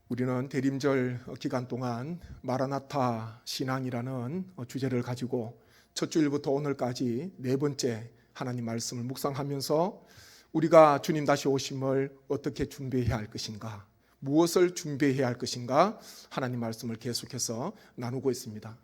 우리는 대림절 기간 동안 마라나타 신앙이라는 주제를 가지고 첫 주일부터 오늘까지 네 번째 하나님 말씀을 묵상하면서 우리가 주님 다시 오심을 어떻게 준비해야 할 것인가, 무엇을 준비해야 할 것인가 하나님 말씀을 계속해서 나누고 있습니다.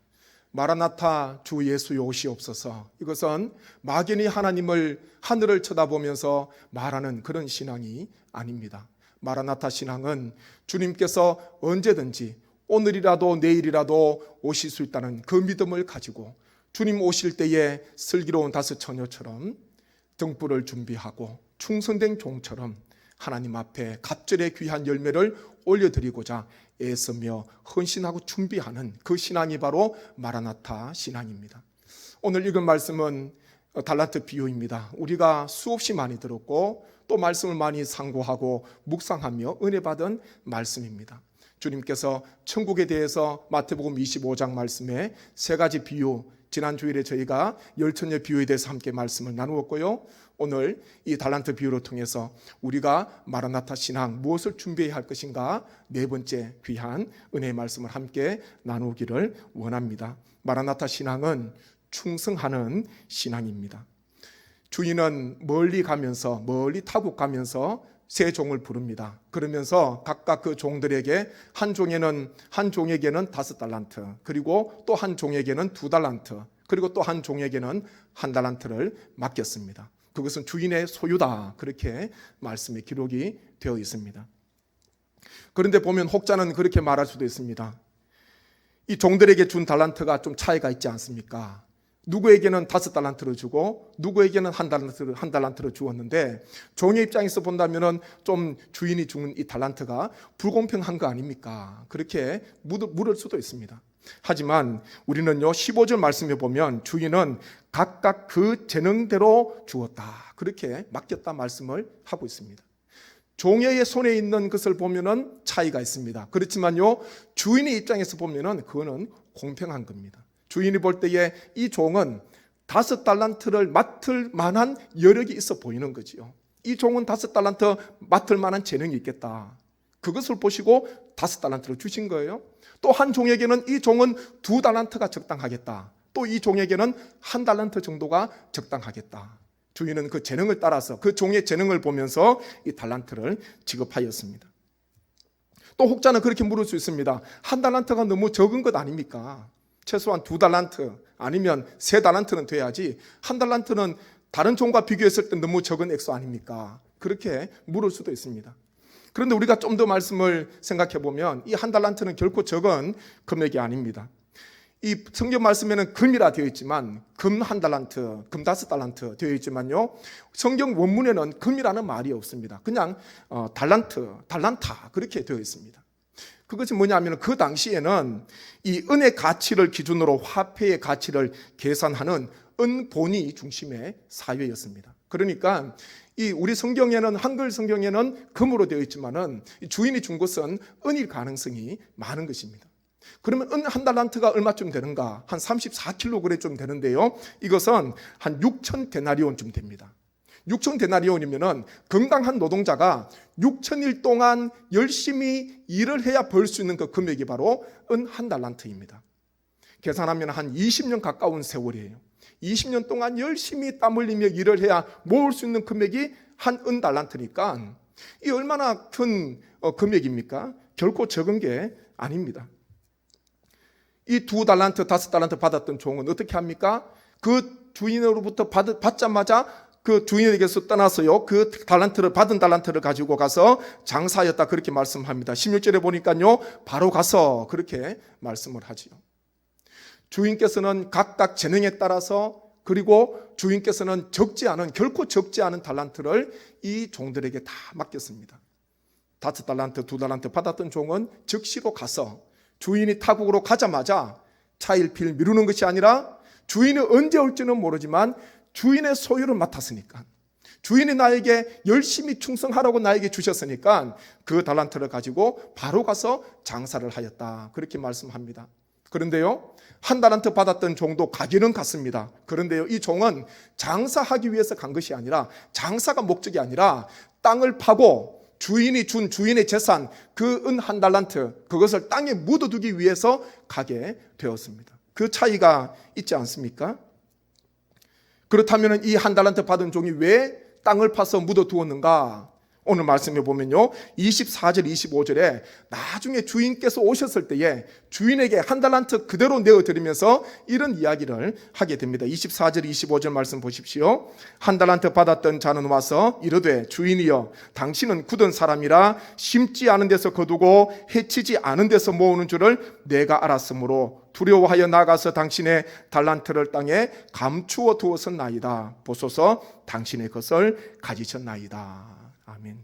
마라나타 주 예수여 오시옵소서, 이것은 막연히 하나님을 하늘을 쳐다보면서 말하는 그런 신앙이 아닙니다. 마라나타 신앙은 주님께서 언제든지 오늘이라도 내일이라도 오실 수 있다는 그 믿음을 가지고 주님 오실 때에 슬기로운 다섯 처녀처럼 등불을 준비하고 충성된 종처럼 하나님 앞에 갑절의 귀한 열매를 올려드리고자 애쓰며 헌신하고 준비하는 그 신앙이 바로 마라나타 신앙입니다. 오늘 읽은 말씀은 달란트 비유입니다. 우리가 수없이 많이 들었고 또 말씀을 많이 상고하고 묵상하며 은혜 받은 말씀입니다. 주님께서 천국에 대해서 마태복음 25장 말씀에 세 가지 비유, 지난 주일에 저희가 열처녀 비유에 대해서 함께 말씀을 나누었고요. 오늘 이 달란트 비유를 통해서 우리가 마라나타 신앙 무엇을 준비해야 할 것인가 네 번째 귀한 은혜의 말씀을 함께 나누기를 원합니다. 마라나타 신앙은 충성하는 신앙입니다. 주인은 멀리 타고 가면서 세 종을 부릅니다. 그러면서 각각 그 종들에게 한 종에게는 5달란트, 그리고 또 한 종에게는 2달란트, 그리고 또 한 종에게는 1달란트를 맡겼습니다. 그것은 주인의 소유다, 그렇게 말씀에 기록이 되어 있습니다. 그런데 보면 혹자는 그렇게 말할 수도 있습니다. 이 종들에게 준 달란트가 좀 차이가 있지 않습니까? 누구에게는 5달란트를 주고 누구에게는 1달란트를 주었는데 종의 입장에서 본다면 좀 주인이 준 이 달란트가 불공평한 거 아닙니까? 그렇게 물을 수도 있습니다. 하지만 우리는요 15절 말씀에 보면 주인은 각각 그 재능대로 주었다, 그렇게 맡겼다 말씀을 하고 있습니다. 종의 손에 있는 것을 보면은 차이가 있습니다. 그렇지만요 주인의 입장에서 보면은 그거는 공평한 겁니다. 주인이 볼 때에 이 종은 5달란트를 맡을 만한 여력이 있어 보이는 거지요. 이 종은 5달란트 맡을 만한 재능이 있겠다, 그것을 보시고 5달란트를 주신 거예요. 또 한 종에게는 이 종은 2달란트가 적당하겠다, 또 이 종에게는 1달란트 정도가 적당하겠다. 주인은 그 재능을 따라서 그 종의 재능을 보면서 이 달란트를 지급하였습니다. 또 혹자는 그렇게 물을 수 있습니다. 1달란트가 너무 적은 것 아닙니까? 최소한 2달란트 아니면 3달란트는 돼야지 1달란트는 다른 종과 비교했을 때 너무 적은 액수 아닙니까? 그렇게 물을 수도 있습니다. 그런데 우리가 좀 더 말씀을 생각해 보면 이 1달란트는 결코 적은 금액이 아닙니다. 이 성경 말씀에는 금이라 되어 있지만 금 1달란트, 금 5달란트 되어 있지만요 성경 원문에는 금이라는 말이 없습니다. 그냥 달란타 그렇게 되어 있습니다. 그것이 뭐냐면 그 당시에는 이 은의 가치를 기준으로 화폐의 가치를 계산하는 은본이 중심의 사회였습니다. 그러니까 이 우리 성경에는, 한글 성경에는 금으로 되어 있지만은 주인이 준 것은 은일 가능성이 많은 것입니다. 그러면 은 1달란트가 얼마쯤 되는가? 한 34kg쯤 되는데요. 이것은 한 6,000데나리온쯤 됩니다. 6,000데나리온이면은 건강한 노동자가 6,000일 동안 열심히 일을 해야 벌 수 있는 그 금액이 바로 은 1달란트입니다. 계산하면 한 20년 가까운 세월이에요. 20년 동안 열심히 땀 흘리며 일을 해야 모을 수 있는 금액이 한 은 달란트니까 이 얼마나 큰 금액입니까? 결코 적은 게 아닙니다. 이 2달란트, 5달란트 받았던 종은 어떻게 합니까? 그 주인으로부터 받자마자 그 주인에게서 떠나서요 그 받은 달란트를 가지고 가서 장사하였다, 그렇게 말씀합니다. 16절에 보니까요 바로 가서 그렇게 말씀을 하지요. 주인께서는 각각 재능에 따라서, 그리고 주인께서는 결코 적지 않은 달란트를 이 종들에게 다 맡겼습니다. 5달란트, 2달란트 받았던 종은 즉시로 가서 주인이 타국으로 가자마자 차일피일 미루는 것이 아니라 주인이 언제 올지는 모르지만 주인의 소유를 맡았으니까, 주인이 나에게 열심히 충성하라고 나에게 주셨으니까 그 달란트를 가지고 바로 가서 장사를 하였다, 그렇게 말씀합니다. 그런데요 1달란트 받았던 종도 가기는 갔습니다. 그런데요 이 종은 장사하기 위해서 간 것이 아니라, 장사가 목적이 아니라 땅을 파고 주인이 준 주인의 재산, 그 은 한 달란트, 그것을 땅에 묻어두기 위해서 가게 되었습니다. 그 차이가 있지 않습니까? 그렇다면 이 한 달란트 받은 종이 왜 땅을 파서 묻어두었는가? 오늘 말씀해 보면요, 24절 25절에 나중에 주인께서 오셨을 때에 주인에게 한 달란트 그대로 내어드리면서 이런 이야기를 하게 됩니다. 24절 25절 말씀 보십시오. 한 달란트 받았던 자는 와서 이르되 주인이여 당신은 굳은 사람이라 심지 않은 데서 거두고 해치지 않은 데서 모으는 줄을 내가 알았으므로 두려워하여 나가서 당신의 달란트를 땅에 감추어 두었었나이다. 보소서 당신의 것을 가지셨나이다. 아멘.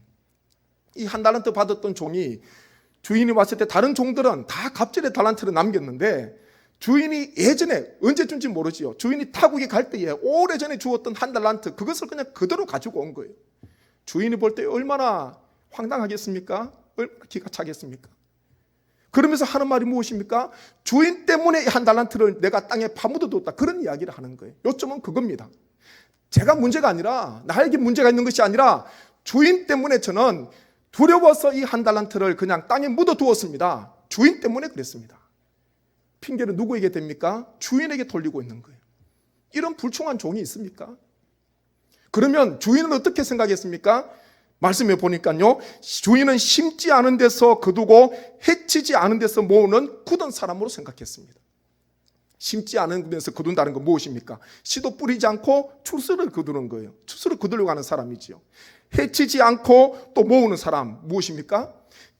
이 한 달란트 받았던 종이 주인이 왔을 때 다른 종들은 다 갑절의 달란트를 남겼는데 주인이 예전에 언제 준지 모르지요. 주인이 타국에 갈 때에 오래전에 주었던 한 달란트 그것을 그냥 그대로 가지고 온 거예요. 주인이 볼 때 얼마나 황당하겠습니까? 얼마나 기가 차겠습니까? 그러면서 하는 말이 무엇입니까? 주인 때문에 한 달란트를 내가 땅에 파묻어뒀다. 그런 이야기를 하는 거예요. 요점은 그겁니다. 제가 문제가 아니라, 나에게 문제가 있는 것이 아니라 주인 때문에 저는 두려워서 이 한 달란트를 그냥 땅에 묻어두었습니다. 주인 때문에 그랬습니다. 핑계는 누구에게 됩니까? 주인에게 돌리고 있는 거예요. 이런 불충한 종이 있습니까? 그러면 주인은 어떻게 생각했습니까? 말씀해 보니까요, 주인은 심지 않은 데서 거두고 해치지 않은 데서 모으는 굳은 사람으로 생각했습니다. 심지 않으면서 거둔다는 건 무엇입니까? 씨도 뿌리지 않고 추수를 거두는 거예요. 추수를 거두려고 하는 사람이지요. 해치지 않고 또 모으는 사람 무엇입니까?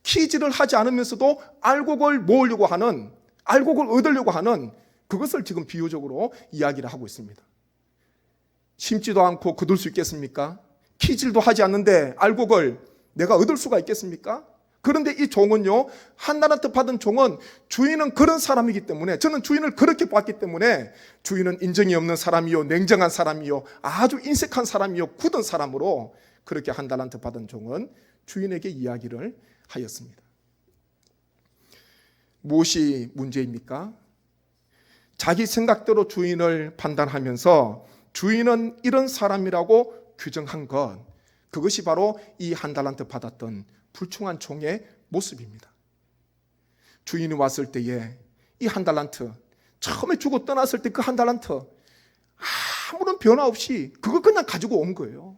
키지를 하지 않으면서도 알곡을 모으려고 하는, 알곡을 얻으려고 하는 그것을 지금 비유적으로 이야기를 하고 있습니다. 심지도 않고 거둘 수 있겠습니까? 키질도 하지 않는데 알곡을 내가 얻을 수가 있겠습니까? 그런데 이 종은요, 한 달란트 받은 종은 주인은 그런 사람이기 때문에, 저는 주인을 그렇게 봤기 때문에 주인은 인정이 없는 사람이요, 냉정한 사람이요, 아주 인색한 사람이요, 굳은 사람으로 그렇게 한 달란트 받은 종은 주인에게 이야기를 하였습니다. 무엇이 문제입니까? 자기 생각대로 주인을 판단하면서 주인은 이런 사람이라고 규정한 것, 그것이 바로 이 한 달란트 받았던 불충한 종의 모습입니다. 주인이 왔을 때에 이 한 달란트, 처음에 주고 떠났을 때 그 한 달란트 아무런 변화 없이 그거 그냥 가지고 온 거예요.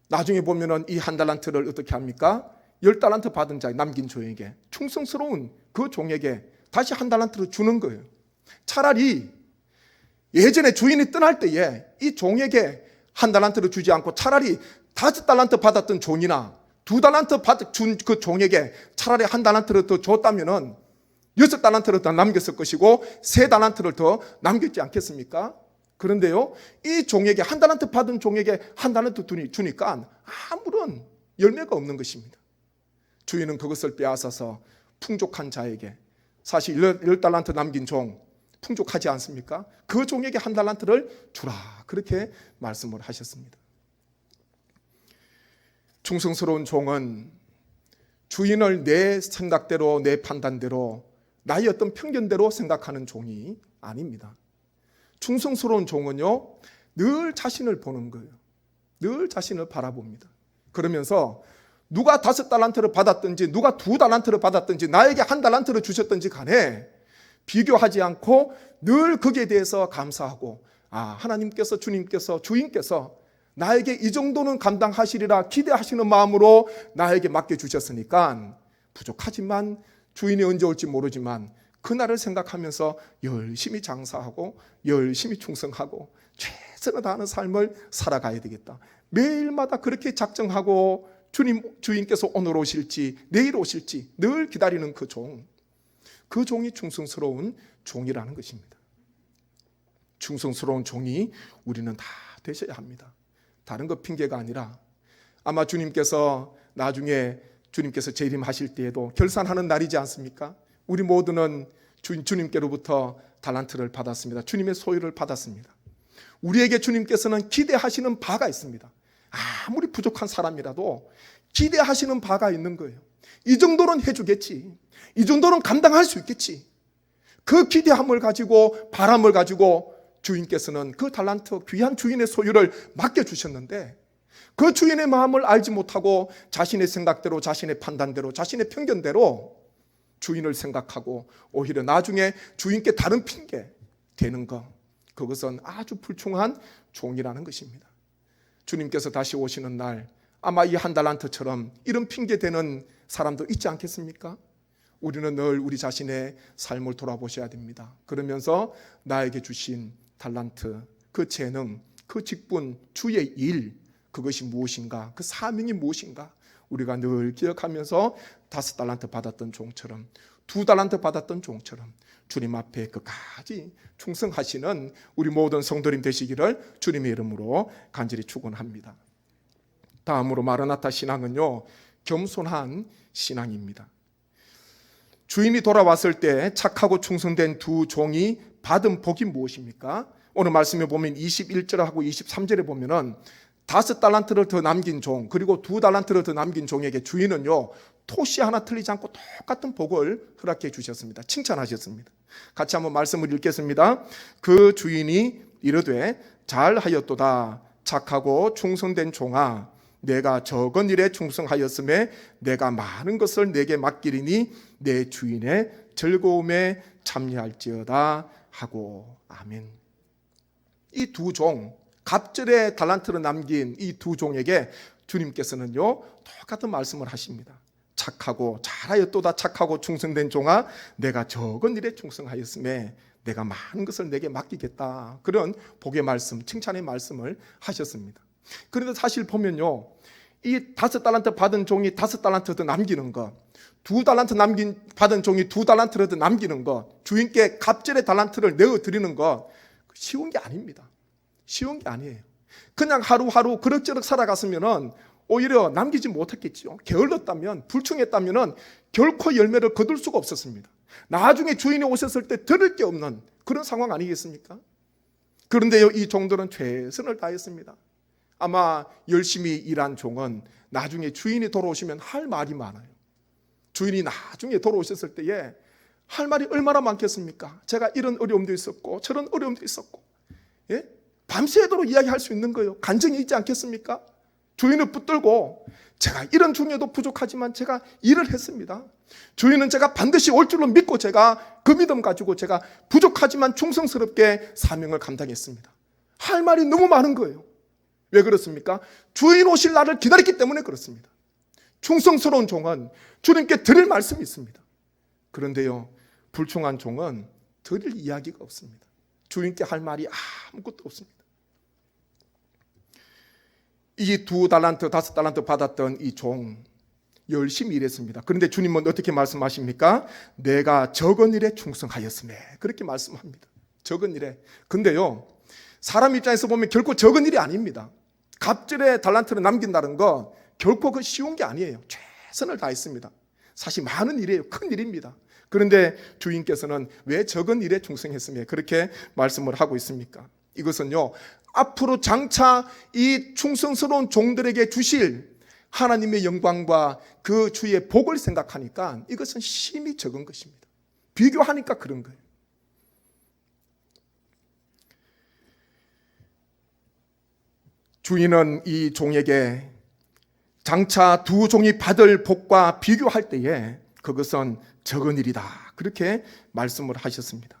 나중에 보면은 이 한 달란트를 어떻게 합니까? 10달란트 받은 자, 남긴 종에게, 충성스러운 그 종에게 다시 한 달란트를 주는 거예요. 차라리 예전에 주인이 떠날 때에 이 종에게 한 달란트를 주지 않고 차라리 5달란트 받았던 종이나 2달란트 준 그 종에게 차라리 한 달란트를 더 줬다면은 6달란트를 더 남겼을 것이고 3달란트를 더 남겼지 않겠습니까? 그런데요, 이 종에게 한 달란트 받은 종에게 한 달란트 주니까 아무런 열매가 없는 것입니다. 주인은 그것을 빼앗아서 풍족한 자에게, 사실 10달란트 남긴 종 풍족하지 않습니까? 그 종에게 한 달란트를 주라, 그렇게 말씀을 하셨습니다. 충성스러운 종은 주인을 내 생각대로, 내 판단대로, 나의 어떤 편견대로 생각하는 종이 아닙니다. 충성스러운 종은요, 늘 자신을 보는 거예요. 늘 자신을 바라봅니다. 그러면서 누가 5달란트를 받았든지 누가 2달란트를 받았든지 나에게 한 달란트를 주셨든지 간에 비교하지 않고 늘 거기에 대해서 감사하고, 하나님께서, 주님께서, 주인께서 나에게 이 정도는 감당하시리라 기대하시는 마음으로 나에게 맡겨주셨으니까 부족하지만 주인이 언제 올지 모르지만 그날을 생각하면서 열심히 장사하고 열심히 충성하고 최선을 다하는 삶을 살아가야 되겠다. 매일마다 그렇게 작정하고 주인께서 오늘 오실지 내일 오실지 늘 기다리는 그 종이 충성스러운 종이라는 것입니다. 충성스러운 종이 우리는 다 되셔야 합니다. 다른 거 핑계가 아니라, 아마 주님께서 나중에 주님께서 재림하실 때에도 결산하는 날이지 않습니까? 우리 모두는 주님께로부터 달란트를 받았습니다. 주님의 소유를 받았습니다. 우리에게 주님께서는 기대하시는 바가 있습니다. 아무리 부족한 사람이라도 기대하시는 바가 있는 거예요. 이 정도는 해주겠지, 이 정도는 감당할 수 있겠지. 그 기대함을 가지고, 바람을 가지고 주인께서는 그 달란트, 귀한 주인의 소유를 맡겨주셨는데 그 주인의 마음을 알지 못하고 자신의 생각대로, 자신의 판단대로, 자신의 편견대로 주인을 생각하고 오히려 나중에 주인께 다른 핑계 대는 것, 그것은 아주 불충한 종이라는 것입니다. 주님께서 다시 오시는 날 아마 이 한 달란트처럼 이런 핑계 대는 사람도 있지 않겠습니까? 우리는 늘 우리 자신의 삶을 돌아보셔야 됩니다. 그러면서 나에게 주신 달란트, 그 재능, 그 직분, 주의 일, 그것이 무엇인가, 그 사명이 무엇인가 우리가 늘 기억하면서 5달란트 받았던 종처럼, 2달란트 받았던 종처럼 주님 앞에 끝까지 충성하시는 우리 모든 성도님 되시기를 주님의 이름으로 간절히 축원합니다. 다음으로 마라나타 신앙은요, 겸손한 신앙입니다. 주인이 돌아왔을 때 착하고 충성된 두 종이 받은 복이 무엇입니까? 오늘 말씀에 보면 21절하고 23절에 보면은 5달란트를 더 남긴 종, 그리고 2달란트를 더 남긴 종에게 주인은요, 토시 하나 틀리지 않고 똑같은 복을 허락해 주셨습니다. 칭찬하셨습니다. 같이 한번 말씀을 읽겠습니다. 그 주인이 이르되 잘하였도다 착하고 충성된 종아, 내가 적은 일에 충성하였음에 내가 많은 것을 내게 맡기리니 내 주인의 즐거움에 참여할지어다 하고. 아멘. 이 두 종, 갑절의 달란트를 남긴 이 두 종에게 주님께서는요, 똑같은 말씀을 하십니다. 착하고 잘하였도다 착하고 충성된 종아, 내가 적은 일에 충성하였음에 내가 많은 것을 내게 맡기겠다. 그런 복의 말씀, 칭찬의 말씀을 하셨습니다. 그런데 사실 보면요, 이 5달란트 받은 종이 5달란트 더 남기는 것, 2달란트 받은 종이 2달란트를 더 남기는 것, 주인께 갑절의 달란트를 내어드리는 것, 쉬운 게 아닙니다. 쉬운 게 아니에요. 그냥 하루하루 그럭저럭 살아갔으면 오히려 남기지 못했겠죠. 게을렀다면, 불충했다면 결코 열매를 거둘 수가 없었습니다. 나중에 주인이 오셨을 때 들을 게 없는 그런 상황 아니겠습니까? 그런데요, 이 종들은 최선을 다했습니다. 아마 열심히 일한 종은 나중에 주인이 돌아오시면 할 말이 많아요. 주인이 나중에 돌아오셨을 때에 할 말이 얼마나 많겠습니까? 제가 이런 어려움도 있었고 저런 어려움도 있었고, 예? 밤새도록 이야기할 수 있는 거예요. 간증이 있지 않겠습니까? 주인을 붙들고 제가 이런 중에도 부족하지만 제가 일을 했습니다. 주인은 제가 반드시 올 줄로 믿고 제가 그 믿음 가지고 제가 부족하지만 충성스럽게 사명을 감당했습니다. 할 말이 너무 많은 거예요. 왜 그렇습니까? 주인 오실 날을 기다렸기 때문에 그렇습니다. 충성스러운 종은 주님께 드릴 말씀이 있습니다. 그런데요, 불충한 종은 드릴 이야기가 없습니다. 주인께 할 말이 아무것도 없습니다. 이 2달란트, 5달란트 받았던 이 종 열심히 일했습니다. 그런데 주님은 어떻게 말씀하십니까? 내가 적은 일에 충성하였으며, 그렇게 말씀합니다. 적은 일에. 근데요, 사람 입장에서 보면 결코 적은 일이 아닙니다. 갑절의 달란트를 남긴다는 거 결코 그 쉬운 게 아니에요. 최선을 다했습니다. 사실 많은 일이에요. 큰 일입니다. 그런데 주인께서는 왜 적은 일에 충성했으며 그렇게 말씀을 하고 있습니까? 이것은요, 앞으로 장차 이 충성스러운 종들에게 주실 하나님의 영광과 그 주의 복을 생각하니까 이것은 심히 적은 것입니다. 비교하니까 그런 거예요. 주인은 이 종에게 장차 두 종이 받을 복과 비교할 때에 그것은 적은 일이다, 그렇게 말씀을 하셨습니다.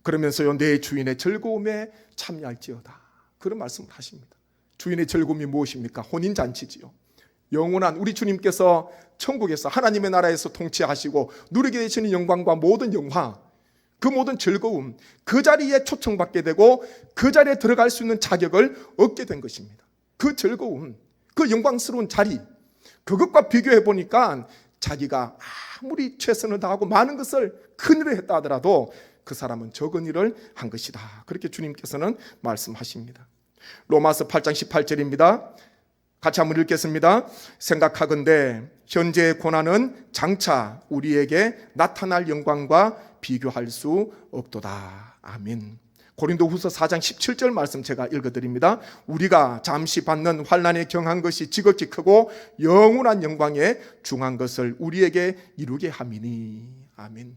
그러면서요, 내 주인의 즐거움에 참여할지어다, 그런 말씀을 하십니다. 주인의 즐거움이 무엇입니까? 혼인잔치지요. 영원한 우리 주님께서 천국에서 하나님의 나라에서 통치하시고 누리게 되시는 영광과 모든 영화, 그 모든 즐거움, 그 자리에 초청받게 되고 그 자리에 들어갈 수 있는 자격을 얻게 된 것입니다. 그 즐거움, 그 영광스러운 자리, 그것과 비교해 보니까 자기가 아무리 최선을 다하고 많은 것을 큰 일을 했다 하더라도 그 사람은 적은 일을 한 것이다, 그렇게 주님께서는 말씀하십니다. 로마서 8장 18절입니다. 같이 한번 읽겠습니다. 생각하건대 현재의 고난은 장차 우리에게 나타날 영광과 비교할 수 없도다. 아멘. 고린도후서 4장 17절 말씀 제가 읽어드립니다. 우리가 잠시 받는 환난에 경한 것이 지극히 크고 영원한 영광에 중한 것을 우리에게 이루게 함이니. 아멘.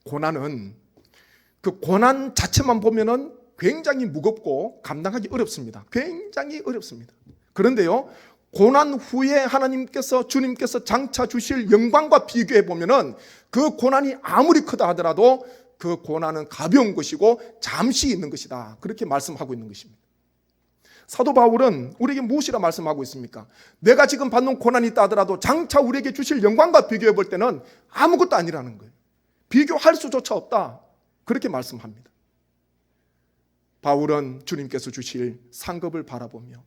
고난은, 그 고난 자체만 보면은 굉장히 무겁고 감당하기 어렵습니다. 굉장히 어렵습니다. 그런데요, 고난 후에 하나님께서, 주님께서 장차 주실 영광과 비교해 보면은 그 고난이 아무리 크다 하더라도 그 고난은 가벼운 것이고 잠시 있는 것이다. 그렇게 말씀하고 있는 것입니다. 사도 바울은 우리에게 무엇이라 말씀하고 있습니까? 내가 지금 받는 고난이 있다 하더라도 장차 우리에게 주실 영광과 비교해 볼 때는 아무것도 아니라는 거예요. 비교할 수조차 없다. 그렇게 말씀합니다. 바울은 주님께서 주실 상급을 바라보며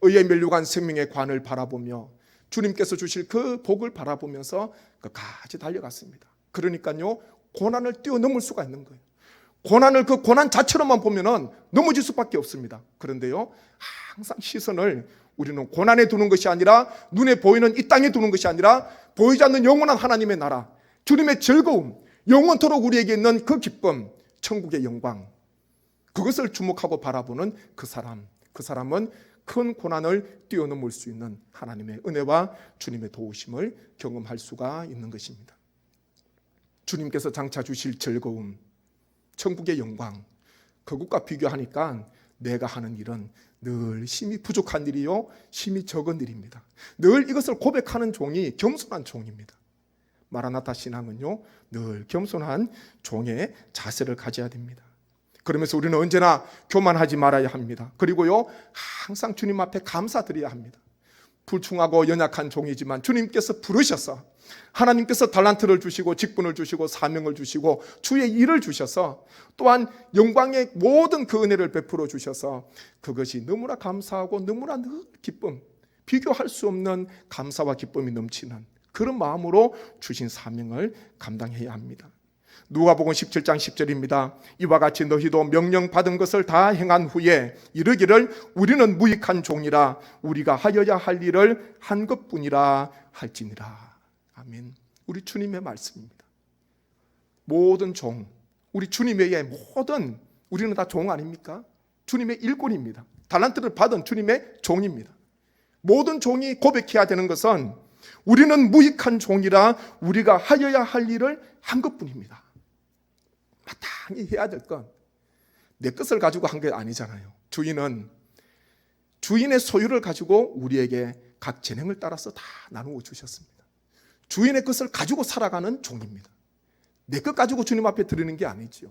의에 면류관 생명의 관을 바라보며 주님께서 주실 그 복을 바라보면서 끝까지 달려갔습니다. 그러니까요, 고난을 뛰어넘을 수가 있는 거예요. 고난을 그 고난 자체로만 보면은 넘어질 수밖에 없습니다. 그런데요, 항상 시선을 우리는 고난에 두는 것이 아니라, 눈에 보이는 이 땅에 두는 것이 아니라 보이지 않는 영원한 하나님의 나라, 주님의 즐거움, 영원토록 우리에게 있는 그 기쁨, 천국의 영광, 그것을 주목하고 바라보는 그 사람은 큰 고난을 뛰어넘을 수 있는 하나님의 은혜와 주님의 도우심을 경험할 수가 있는 것입니다. 주님께서 장차 주실 즐거움, 천국의 영광, 그것과 비교하니까 내가 하는 일은 늘 힘이 부족한 일이요, 힘이 적은 일입니다. 늘 이것을 고백하는 종이 겸손한 종입니다. 마라나타 신앙은요, 늘 겸손한 종의 자세를 가져야 됩니다. 그러면서 우리는 언제나 교만하지 말아야 합니다. 그리고요, 항상 주님 앞에 감사드려야 합니다. 불충하고 연약한 종이지만 주님께서 부르셔서, 하나님께서 달란트를 주시고 직분을 주시고 사명을 주시고 주의 일을 주셔서, 또한 영광의 모든 그 은혜를 베풀어 주셔서 그것이 너무나 감사하고 너무나 늘 기쁨, 비교할 수 없는 감사와 기쁨이 넘치는 그런 마음으로 주신 사명을 감당해야 합니다. 누가복음 17장 10절입니다. 이와 같이 너희도 명령받은 것을 다 행한 후에 이르기를 우리는 무익한 종이라 우리가 하여야 할 일을 한 것뿐이라 할지니라. 아멘. 우리 주님의 말씀입니다. 모든 종, 우리 주님 외에 모든, 우리는 다 종 아닙니까? 주님의 일꾼입니다. 달란트를 받은 주님의 종입니다. 모든 종이 고백해야 되는 것은 우리는 무익한 종이라 우리가 하여야 할 일을 한 것뿐입니다. 마땅히 해야 될 건 내 것을 가지고 한 게 아니잖아요. 주인은 주인의 소유를 가지고 우리에게 각 재능을 따라서 다 나누어 주셨습니다. 주인의 것을 가지고 살아가는 종입니다. 내 것 가지고 주님 앞에 드리는 게 아니지요.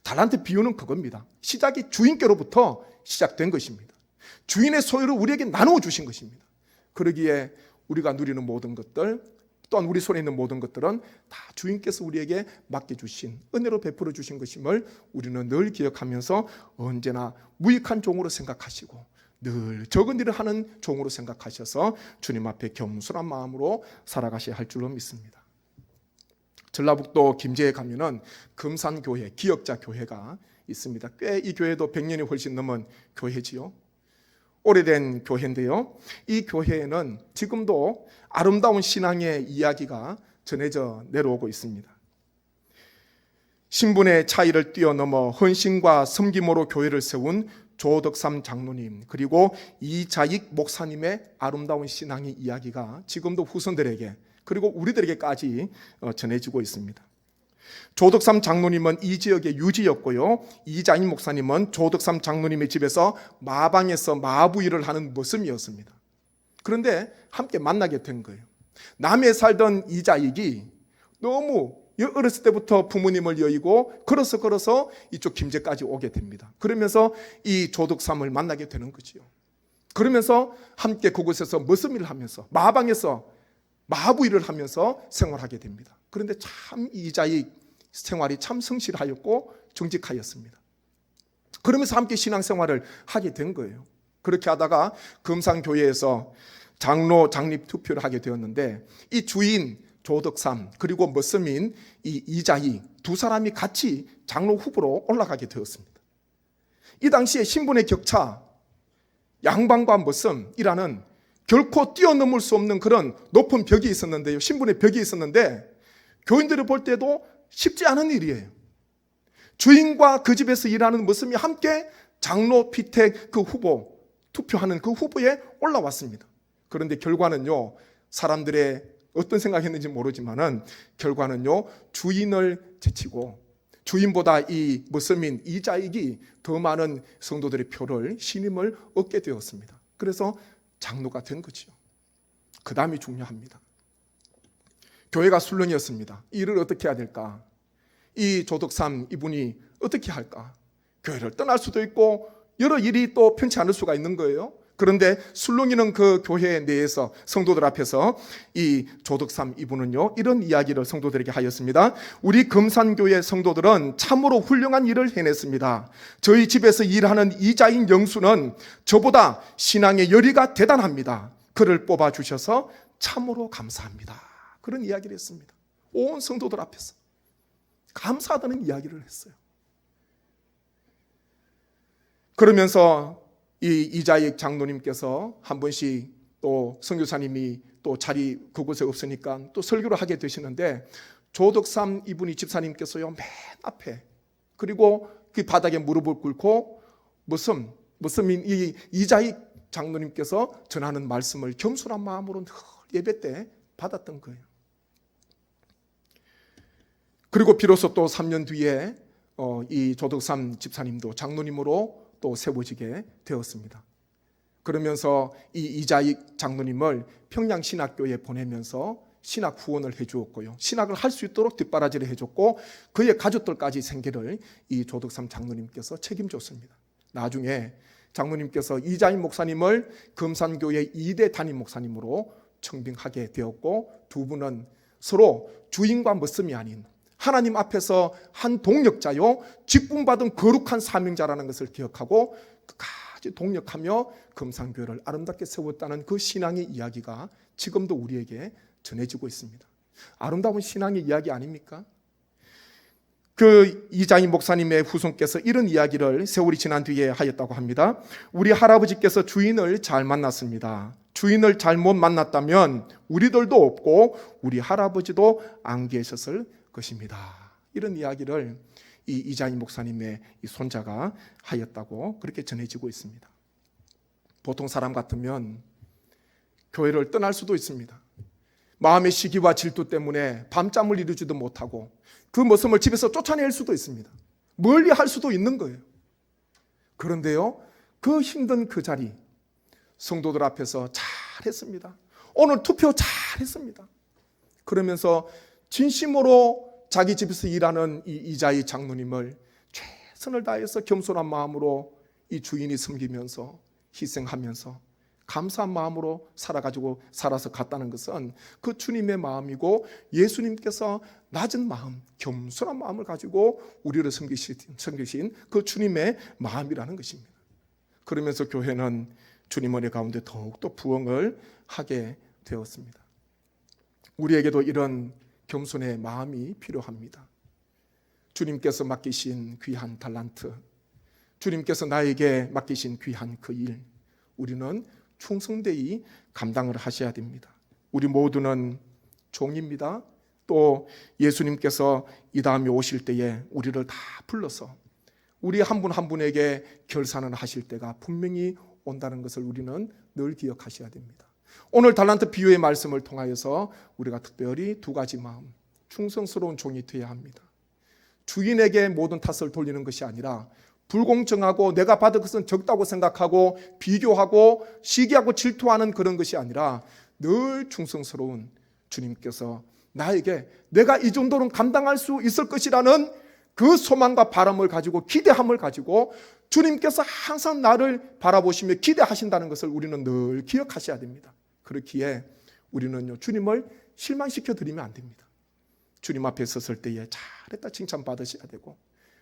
달란트 비유는 그겁니다. 시작이 주인께로부터 시작된 것입니다. 주인의 소유를 우리에게 나누어 주신 것입니다. 그러기에 우리가 누리는 모든 것들, 또한 우리 손에 있는 모든 것들은 다 주인께서 우리에게 맡겨주신, 은혜로 베풀어 주신 것임을 우리는 늘 기억하면서 언제나 무익한 종으로 생각하시고 늘 적은 일을 하는 종으로 생각하셔서 주님 앞에 겸손한 마음으로 살아가셔야 할 줄로 믿습니다. 전라북도 김제에 가면은 금산교회, 기역자 교회가 있습니다. 꽤 이 교회도 100년이 훨씬 넘은 교회지요. 오래된 교회인데요, 이 교회에는 지금도 아름다운 신앙의 이야기가 전해져 내려오고 있습니다. 신분의 차이를 뛰어넘어 헌신과 섬김으로 교회를 세운 조덕삼 장로님, 그리고 이자익 목사님의 아름다운 신앙의 이야기가 지금도 후손들에게, 그리고 우리들에게까지 전해지고 있습니다. 조덕삼 장로님은 이 지역의 유지였고요, 이자익 목사님은 조덕삼 장로님의 집에서 마방에서 마부일을 하는 모습이었습니다. 그런데 함께 만나게 된 거예요. 남해 살던 이자익이 너무 어렸을 때부터 부모님을 여의고 걸어서 이쪽 김제까지 오게 됩니다. 그러면서 이 조덕삼을 만나게 되는 거지요. 그러면서 함께 그곳에서 머슴일을 하면서 마방에서 마부일을 하면서 생활하게 됩니다. 그런데 참 이자익 생활이 참 성실하였고 정직하였습니다. 그러면서 함께 신앙생활을 하게 된 거예요. 그렇게 하다가 금산교회에서 장로 장립 투표를 하게 되었는데, 이 주인 조덕삼 그리고 머슴인 이 이자익 두 사람이 같이 장로 후보로 올라가게 되었습니다. 이 당시에 신분의 격차, 양반과 머슴이라는 결코 뛰어넘을 수 없는 그런 높은 벽이 있었는데요, 신분의 벽이 있었는데 교인들을 볼 때도 쉽지 않은 일이에요. 주인과 그 집에서 일하는 머슴이 함께 장로 피택 그 후보, 투표하는 그 후보에 올라왔습니다. 그런데 결과는요, 사람들의 어떤 생각했는지 모르지만은 결과는요, 주인을 제치고 주인보다 이 머슴인 이자익이 더 많은 성도들의 표를 신임을 얻게 되었습니다. 그래서 장로가 된 거죠. 그 다음이 중요합니다. 교회가 술렁이었습니다. 이 일을 어떻게 해야 될까? 이 조덕삼 이분이 어떻게 할까? 교회를 떠날 수도 있고 여러 일이 또 편치 않을 수가 있는 거예요. 그런데 술렁이는 그 교회 내에서 성도들 앞에서 이 조덕삼 이분은요, 이런 이야기를 성도들에게 하였습니다. 우리 금산교회 성도들은 참으로 훌륭한 일을 해냈습니다. 저희 집에서 일하는 이자인 영수는 저보다 신앙의 열의가 대단합니다. 그를 뽑아주셔서 참으로 감사합니다. 그런 이야기를 했습니다. 온 성도들 앞에서 감사하다는 이야기를 했어요. 그러면서 이 이자익 장로님께서 한 번씩 또 선교사님이 또 자리 그곳에 없으니까 또 설교를 하게 되시는데, 조덕삼 이분이 집사님께서요 맨 앞에, 그리고 그 바닥에 무릎을 꿇고 무슨 이 이자익 장로님께서 전하는 말씀을 겸손한 마음으로 늘 예배 때 받았던 거예요. 그리고 비로소 또 3년 뒤에 이 조덕삼 집사님도 장로님으로 또 세워지게 되었습니다. 그러면서 이 이자익 장로님을 평양신학교에 보내면서 신학 후원을 해주었고요, 신학을 할 수 있도록 뒷바라지를 해줬고, 그의 가족들까지 생계를 이 조덕삼 장로님께서 책임졌습니다. 나중에 장로님께서 이자익 목사님을 금산교회 2대 담임 목사님으로 청빙하게 되었고, 두 분은 서로 주인과 머슴이 아닌 하나님 앞에서 한 동력자요, 직분받은 거룩한 사명자라는 것을 기억하고 끝까지 동력하며 금산교회를 아름답게 세웠다는 그 신앙의 이야기가 지금도 우리에게 전해지고 있습니다. 아름다운 신앙의 이야기 아닙니까? 그 이자익 목사님의 후손께서 이런 이야기를 세월이 지난 뒤에 하였다고 합니다. 우리 할아버지께서 주인을 잘 만났습니다. 주인을 잘못 만났다면 우리들도 없고 우리 할아버지도 안 계셨을 것입니다. 이런 이야기를 이 이자익 목사님의 이 손자가 하였다고 그렇게 전해지고 있습니다. 보통 사람 같으면 교회를 떠날 수도 있습니다. 마음의 시기와 질투 때문에 밤잠을 이루지도 못하고 그 모습을 집에서 쫓아낼 수도 있습니다. 멀리 할 수도 있는 거예요. 그런데요, 그 힘든 그 자리 성도들 앞에서 잘했습니다. 오늘 투표 잘했습니다. 그러면서 진심으로 자기 집에서 일하는 이 이자익 장로님을 최선을 다해서 겸손한 마음으로 이 주인이 섬기면서 희생하면서 감사한 마음으로 살아서 갔다는 것은 그 주님의 마음이고, 예수님께서 낮은 마음, 겸손한 마음을 가지고 우리를 섬기신 그 주님의 마음이라는 것입니다. 그러면서 교회는 주님 은혜 가운데 더욱더 부흥을 하게 되었습니다. 우리에게도 이런 겸손의 마음이 필요합니다. 주님께서 맡기신 귀한 달란트, 주님께서 나에게 맡기신 귀한 그 일, 우리는 충성되이 감당을 하셔야 됩니다. 우리 모두는 종입니다. 또 예수님께서 이 다음에 오실 때에 우리를 다 불러서 우리 한 분 한 분에게 결산을 하실 때가 분명히 온다는 것을 우리는 늘 기억하셔야 됩니다. 오늘 달란트 비유의 말씀을 통하여서 우리가 특별히 두 가지 마음, 충성스러운 종이 되어야 합니다. 주인에게 모든 탓을 돌리는 것이 아니라 불공정하고 내가 받은 것은 적다고 생각하고 비교하고 시기하고 질투하는 그런 것이 아니라 늘 충성스러운 주님께서 나에게 내가 이 정도는 감당할 수 있을 것이라는 그 소망과 바람을 가지고 기대함을 가지고 주님께서 항상 나를 바라보시며 기대하신다는 것을 우리는 늘 기억하셔야 됩니다. 그렇기에 우리는요, 주님을 실망시켜 드리면 안 됩니다. 주님 앞에 섰을 때에 잘했다 칭찬받으셔야 되고,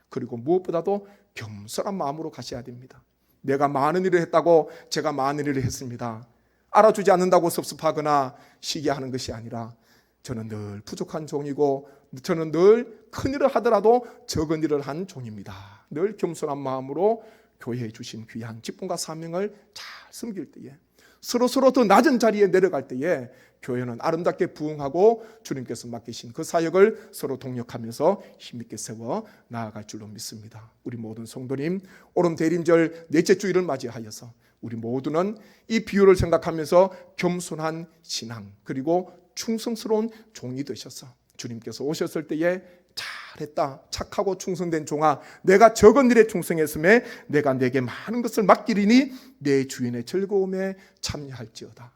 그리고 무엇보다도 겸손한 마음으로 가셔야 됩니다. 내가 많은 일을 했다고 제가 많은 일을 했습니다, 알아주지 않는다고 섭섭하거나 시기하는 것이 아니라 저는 늘 부족한 종이고 저는 늘 큰 일을 하더라도 적은 일을 한 종입니다. 늘 겸손한 마음으로 교회에 주신 귀한 직분과 사명을 잘 섬길 때에, 서로 더 낮은 자리에 내려갈 때에 교회는 아름답게 부흥하고 주님께서 맡기신 그 사역을 서로 동력하면서 힘있게 세워 나아갈 줄로 믿습니다. 우리 모든 성도님, 오름 대림절 넷째 주일을 맞이하여서 우리 모두는 이 비유를 생각하면서 겸손한 신앙 그리고 충성스러운 종이 되셔서 주님께서 오셨을 때에 잘 잘했다, 착하고 충성된 종아, 내가 적은 일에 충성했음에 내가 내게 많은 것을 맡기리니 내 주인의 즐거움에 참여할지어다.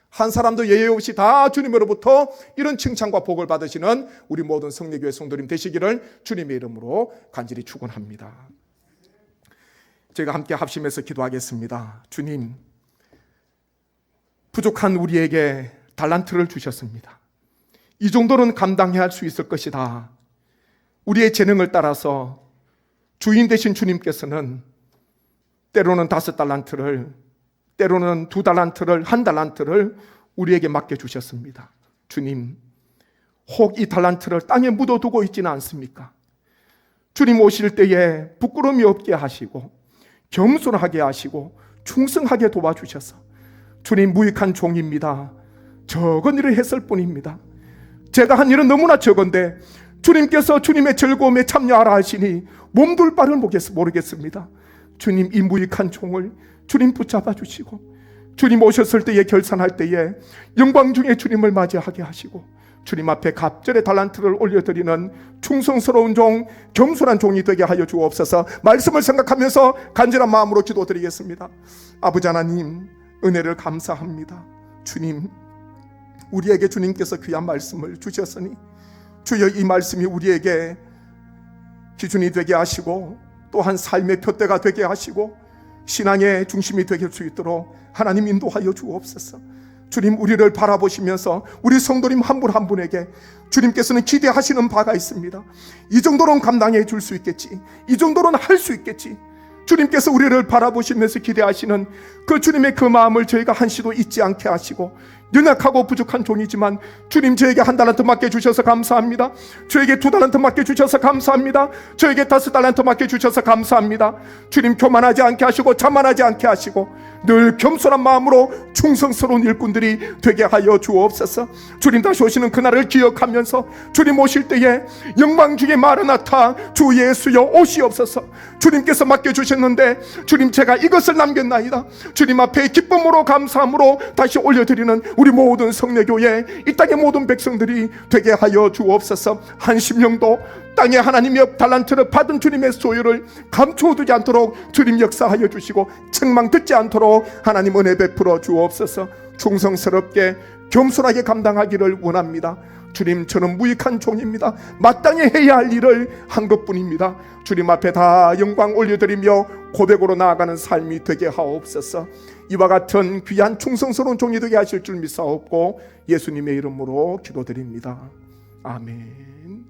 한 사람도 예외 없이 다 주님으로부터 이런 칭찬과 복을 받으시는 우리 모든 성례교회 성도님 되시기를 주님의 이름으로 간절히 축원합니다. 저희가 함께 합심해서 기도하겠습니다. 주님, 부족한 우리에게 달란트를 주셨습니다. 이 정도는 감당해야 할 수 있을 것이다. 우리의 재능을 따라서 주인 되신 주님께서는 때로는 5달란트를, 때로는 2달란트를, 1달란트를 우리에게 맡겨주셨습니다. 주님, 혹 이 달란트를 땅에 묻어두고 있지는 않습니까? 주님 오실 때에 부끄러움이 없게 하시고 겸손하게 하시고 충성하게 도와주셔서 주님, 무익한 종입니다. 적은 일을 했을 뿐입니다. 제가 한 일은 너무나 적은데 주님께서 주님의 즐거움에 참여하라 하시니 몸둘 바를 모르겠습니다. 주님, 이 무익한 종을 주님 붙잡아 주시고 주님 오셨을 때에 결산할 때에 영광 중에 주님을 맞이하게 하시고 주님 앞에 갑절의 달란트를 올려드리는 충성스러운 종, 겸손한 종이 되게 하여 주옵소서. 말씀을 생각하면서 간절한 마음으로 기도드리겠습니다. 아버지 하나님, 은혜를 감사합니다. 주님, 우리에게 주님께서 귀한 말씀을 주셨으니 주여, 이 말씀이 우리에게 기준이 되게 하시고 또한 삶의 푯대가 되게 하시고 신앙의 중심이 되게 할 수 있도록 하나님 인도하여 주옵소서. 주님, 우리를 바라보시면서 우리 성도님 한 분 한 분에게 주님께서는 기대하시는 바가 있습니다. 이 정도는 감당해 줄 수 있겠지, 이 정도는 할 수 있겠지. 주님께서 우리를 바라보시면서 기대하시는 그 주님의 그 마음을 저희가 한시도 잊지 않게 하시고, 연약하고 부족한 종이지만 주님, 저에게 1달란트 맡겨주셔서 감사합니다. 저에게 2달란트 맡겨주셔서 감사합니다. 저에게 5달란트 맡겨주셔서 감사합니다. 주님, 교만하지 않게 하시고 자만하지 않게 하시고 늘 겸손한 마음으로 충성스러운 일꾼들이 되게 하여 주옵소서. 주님 다시 오시는 그날을 기억하면서 주님 오실 때에 영광 중에 마르나타 주 예수여 오시옵소서. 주님께서 맡겨주셨는데 주님, 제가 이것을 남겼나이다. 주님 앞에 기쁨으로 감사함으로 다시 올려드리는 우리 모든 성례교회, 이 땅의 모든 백성들이 되게 하여 주옵소서. 한 심령도 땅에 하나님의 달란트를 받은 주님의 소유를 감추어두지 않도록 주님 역사하여 주시고 책망 듣지 않도록 하나님 은혜 베풀어 주옵소서. 충성스럽게 겸손하게 감당하기를 원합니다. 주님, 저는 무익한 종입니다. 마땅히 해야 할 일을 한 것뿐입니다. 주님 앞에 다 영광 올려드리며 고백으로 나아가는 삶이 되게 하옵소서. 이와 같은 귀한 충성스러운 종이 되게 하실 줄 믿사옵고 예수님의 이름으로 기도드립니다. 아멘.